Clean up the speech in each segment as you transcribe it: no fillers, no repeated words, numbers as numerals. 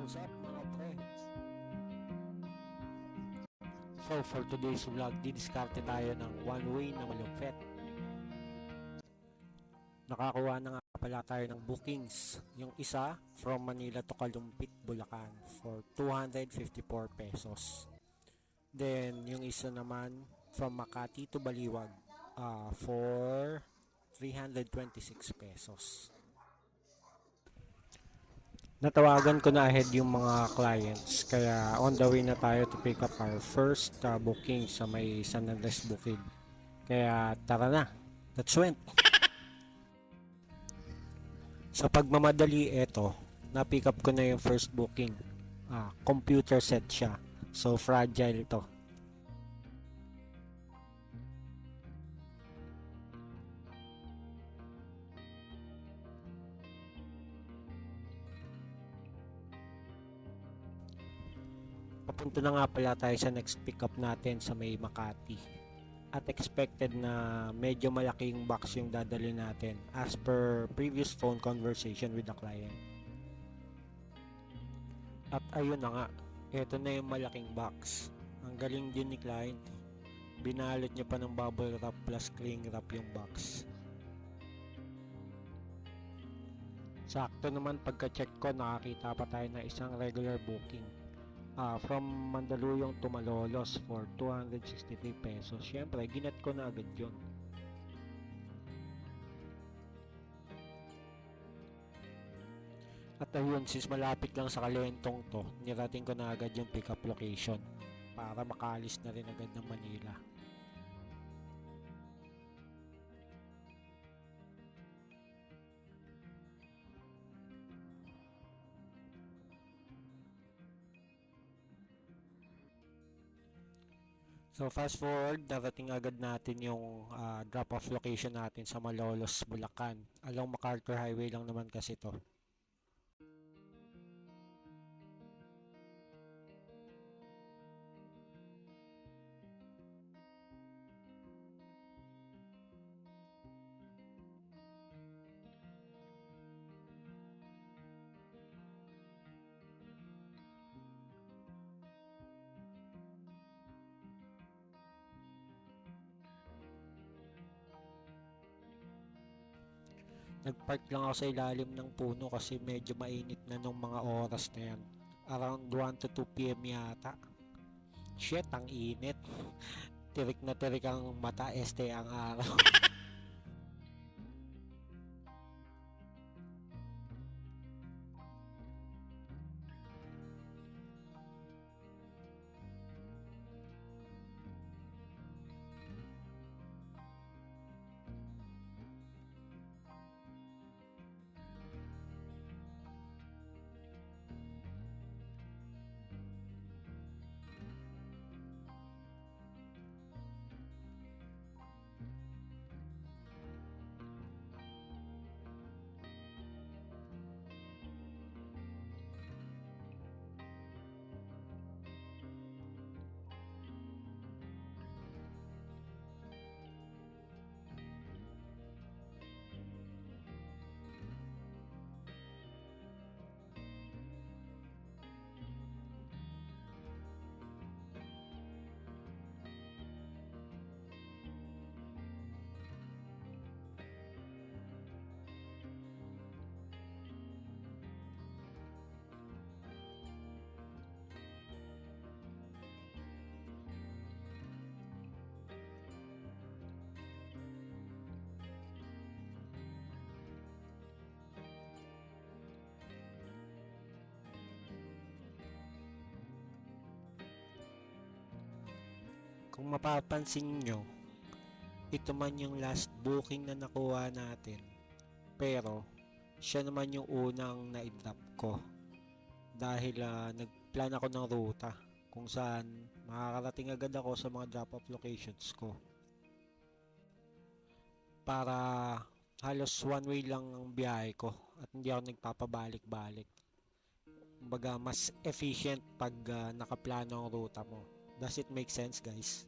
What's up mga friends? So for today's vlog, didiskarte tayo ng one way na malupet. Nakakuha na nga pala tayo ng bookings. Yung isa from Manila to Kalumpit, Bulacan for 254 pesos. Then yung isa naman from Makati to Baliwag for 326 pesos. Natawagan ko na ahead yung mga clients kaya on the way na tayo to pick up our first booking sa may San Andres Bukid. Kaya tara na, let's went! Sa pagmamadali eto, na-pick up ko na yung first booking. Computer set siya, so fragile to. Papunta na nga pala tayo sa next pick up natin sa may Makati. At expected na medyo malaking box yung dadali natin as per previous phone conversation with the client. At ayun na nga, eto na yung malaking box. Ang galing din ni client. Binalot niya pa ng bubble wrap plus cling wrap yung box. Sakto naman pagka-check ko, nakakita pa tayo na isang regular booking. From Mandaluyong to Malolos for 263 pesos. Syempre, ginet ko na agad yun. At ayun, since malapit lang sa Kalentong to, nirating ko na agad yung pick up location para makaalis na rin agad ng Manila. So fast forward, darating agad natin yung drop-off location natin sa Malolos, Bulacan. Along MacArthur Highway lang naman kasi to. Nagpark lang ako sa ilalim ng puno kasi medyo mainit na nung mga oras na yan. Around 1 to 2 p.m. yata. Shit, ang init. Tirik na tirik ang mata, ang araw. Kung mapapansin nyo, ito man yung last booking na nakuha natin. Pero, siya naman yung unang na-drop ko. Dahil nagplan ako ng ruta kung saan makakarating agad ako sa mga drop-off locations ko. Para halos one way lang ang biyahe ko at hindi ako nagpapabalik-balik. Kumbaga, mas efficient pag nakaplano ang ruta mo. Does it make sense, guys?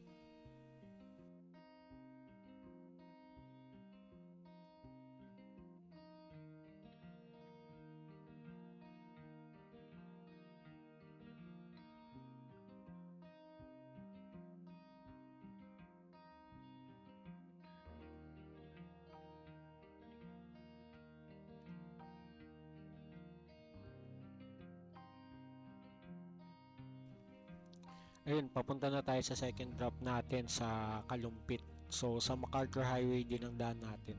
Ayun, papunta na tayo sa second drop natin sa Kalumpit. So, sa MacArthur Highway din ang daan natin.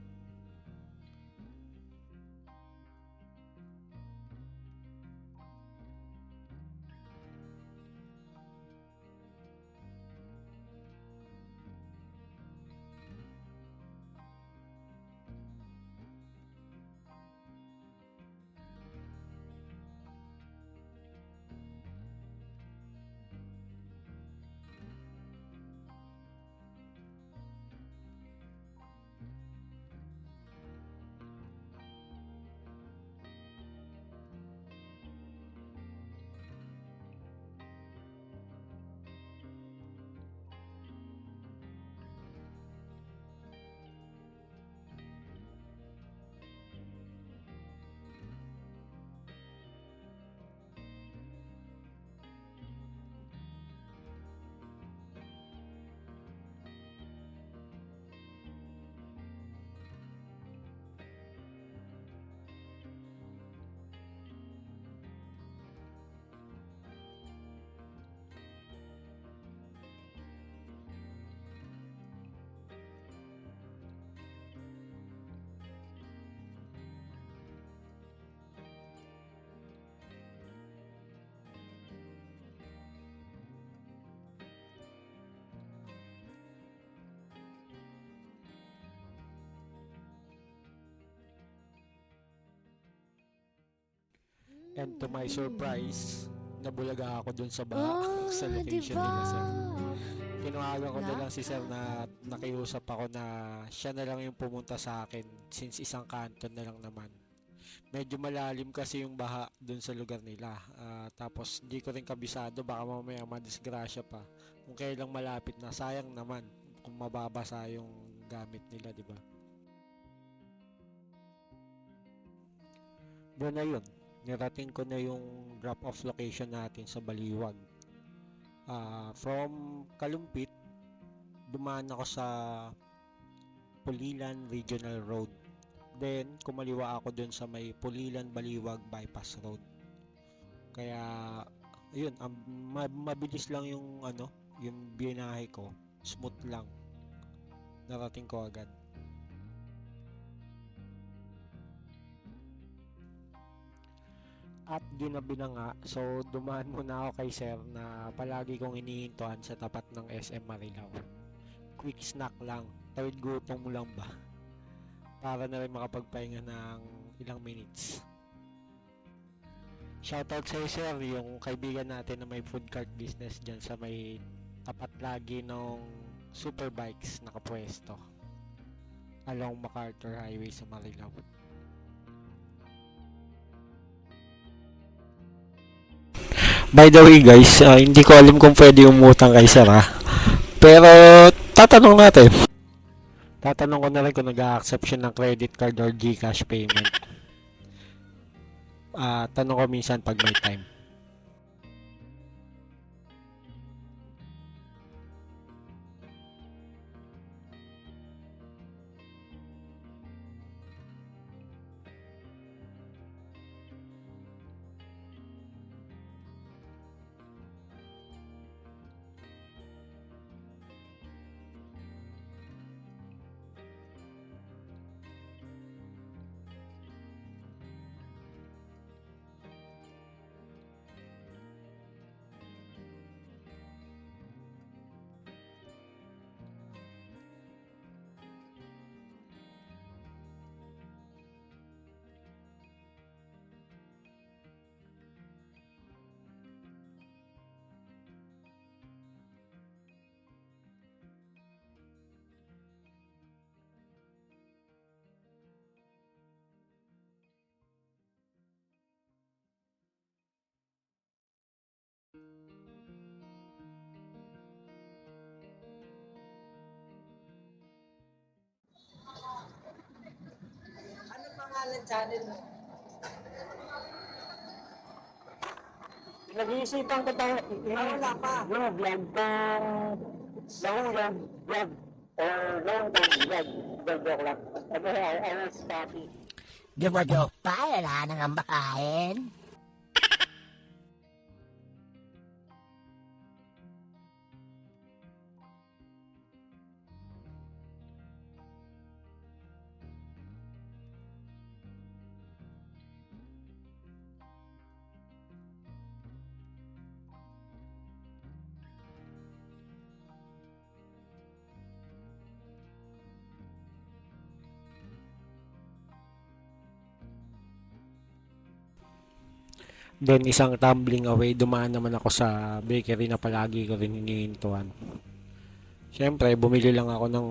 And to my surprise, nabulaga ako dun sa baha sa location diba? nila, sir. Tinawagan ko na lang si sir na nakiusap ako na siya na lang yung pumunta sa akin since isang kanto na lang naman. Medyo malalim kasi yung baha dun sa lugar nila. Tapos di ko rin kabisado, baka mamaya madisgrasya pa. Kung kailang malapit na, sayang naman kung mababasa yung gamit nila, di ba? Doon na yun. Nirating ko na yung drop-off location natin sa Baliwag. From Kalumpit, dumaan ako sa Pulilan Regional Road. Then, kumaliwa ako dun sa may Pulilan Baliwag Bypass Road. Kaya, ayun, mabilis lang yung yung binahe ko. Smooth lang. Narating ko agad. At ginabi na nga, so dumaan muna ako kay sir na palagi kong inihintuan sa tapat ng SM Marilao. Quick snack lang, tawid gutom mo lang ba? Para na rin makapagpahinga ng ilang minutes. Shoutout sa'yo sir, yung kaibigan natin na may food cart business dyan sa may tapat lagi ng Superbikes nakapwesto along MacArthur Highway sa Marilao. By the way guys, hindi ko alam kung pwede umutang kay sir ha. Pero tatanong natin. Tatanong ko na rin kung nag-a-accept siya ng credit card or GCash payment. Tanong ko minsan pag may time. Nag-iisipan ko tayo. Wala pa. Yung vlog pa. Long vlog. Or long vlog. Joke lang. I was happy. Dumadok pa, wala nang ang makain. Then isang tumbling away, dumaan naman ako sa bakery na palagi ko rin inihintuan. Siyempre, bumili lang ako ng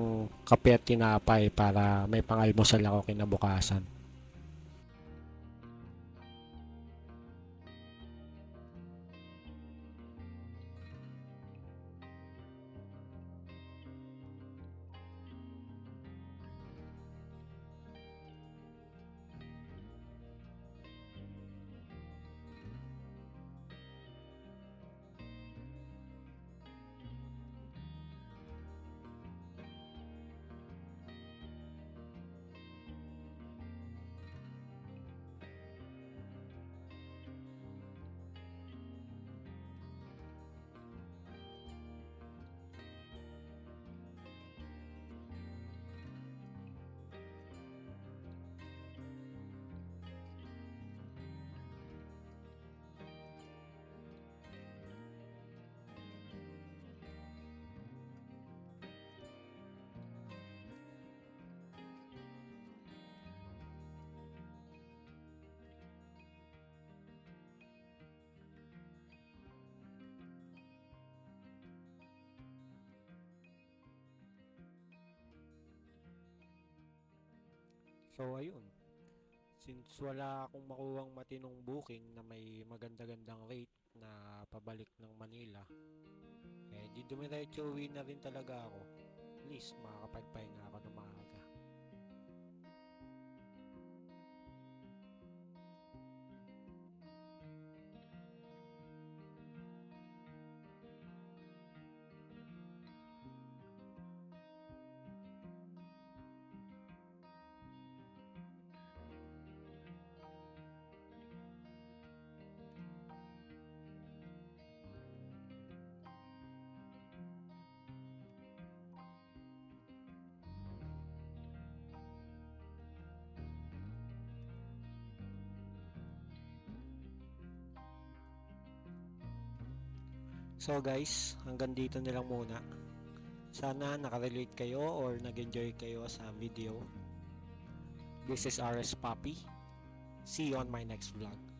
kape at tinapay para may pangalmusal ako kinabukasan. So ayun, since wala akong makuhang matinong booking na may maganda-gandang rate na pabalik ng Manila, eh di dumiretso uwi na rin talaga ako. At least makakapagpahinga ako ng maaga. So guys, hanggang dito na lang muna. Sana nakarelate kayo or nag-enjoy kayo sa video. This is RS Papi. See you on my next vlog.